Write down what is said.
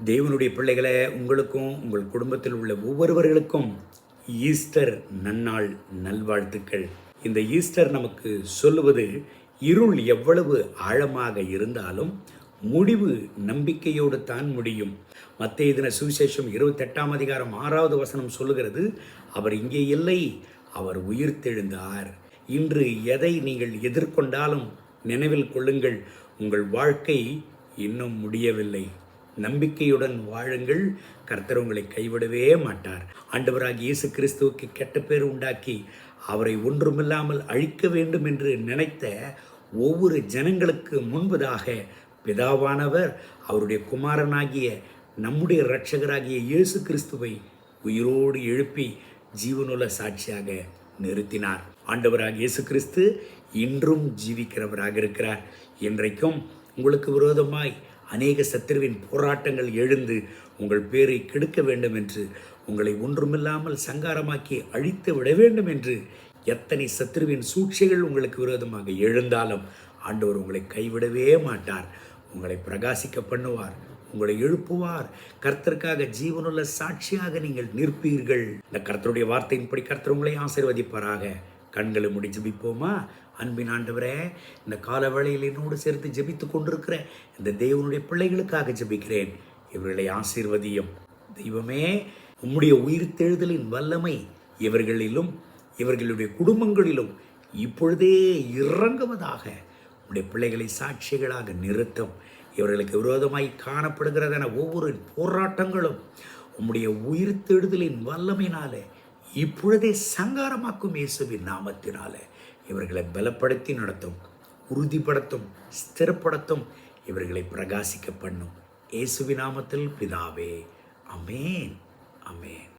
தேவனுடைய பிள்ளைகளை உங்களுக்கும் உங்கள் குடும்பத்தில் உள்ள ஒவ்வொருவர்களுக்கும் ஈஸ்டர் நன்னாள் நல்வாழ்த்துக்கள். இந்த ஈஸ்டர் நமக்கு சொல்லுவது, இருள் எவ்வளவு ஆழமாக இருந்தாலும் முடிவு நம்பிக்கையோடு தான் முடியும். மத்தேயு தின சுவிசேஷம் 28ஆம் அதிகாரம் 6வது வசனம் சொல்லுகிறது, அவர் இங்கே இல்லை, அவர் உயிர்த்தெழுந்தார். இன்று எதை நீங்கள் எதிர்கொண்டாலும் நினைவில் கொள்ளுங்கள், உங்கள் வாழ்க்கை இன்னும் முடியவில்லை. நம்பிக்கையுடன் வாழுங்கள், கர்த்தர் உங்களை கைவிடவே மாட்டார். ஆண்டவராகிய இயேசு கிறிஸ்துவுக்கு கெட்ட பேர் உண்டாக்கி அவரை ஒன்றுமில்லாமல் அழிக்க வேண்டும் என்று நினைத்த ஒவ்வொரு ஜனங்களுக்கு முன்பதாக பிதாவானவர் அவருடைய குமாரனாகிய நம்முடைய இரட்சகராகிய இயேசு கிறிஸ்துவை உயிரோடு எழுப்பி ஜீவனுள்ள சாட்சியாக நிறுத்தினார். ஆண்டவராகிய இயேசு கிறிஸ்து இன்றும் ஜீவிக்கிறவராக இருக்கிறார். இன்றைக்கும் உங்களுக்கு விரோதமாய் அநேக சத்துருவின் போராட்டங்கள் எழுந்து உங்கள் பேரை கெடுக்க வேண்டும் என்று, உங்களை ஒன்றுமில்லாமல் சங்காரமாக்கி அழித்து விட வேண்டும் என்று எத்தனை சத்துருவின் சூழ்ச்சிகள் உங்களுக்கு விரோதமாக எழுந்தாலும் ஆண்டவர் உங்களை கைவிடவே மாட்டார். உங்களை பிரகாசிக்க பண்ணுவார், உங்களை எழுப்புவார். கர்த்தருக்காக ஜீவனுள்ள சாட்சியாக நீங்கள் நிற்பீர்கள். இந்த கர்த்தருடைய வார்த்தையின்படி கர்த்தர் உங்களை ஆசீர்வதிப்பாராக. கண்களை முடி ஜெபிப்போமா? அன்பின் ஆண்டவரே, இந்த கால வேளையில் என்னோடு சேர்த்து ஜெபித்து கொண்டிருக்கிற இந்த தேவனுடைய பிள்ளைகளுக்காக ஜெபிக்கிறேன். இவர்களை ஆசீர்வதியும். தெய்வமே, உம்முடைய உயிர்த்தெழுதலின் வல்லமை இவர்களிலும் இவர்களுடைய குடும்பங்களிலும் இப்பொழுதே இறங்குவதாக. உம்முடைய பிள்ளைகளை சாட்சிகளாக நிறுத்தும். இவர்களுக்கு விரோதமாய் காணப்படுகிறதான ஒவ்வொரு போராட்டங்களும் உம்முடைய உயிர்த்தெழுதலின் வல்லமையினாலே இப்பொழுதே சங்காரமாக்கும் இயேசுவின் நாமத்தினாலே இவர்களை பலப்படுத்தி நடத்தும், உறுதிப்படுத்தும், ஸ்திரப்படுத்தும், இவர்களை பிரகாசிக்க பண்ணும். இயேசுவின் நாமத்தில் பிதாவே, ஆமென், ஆமென்.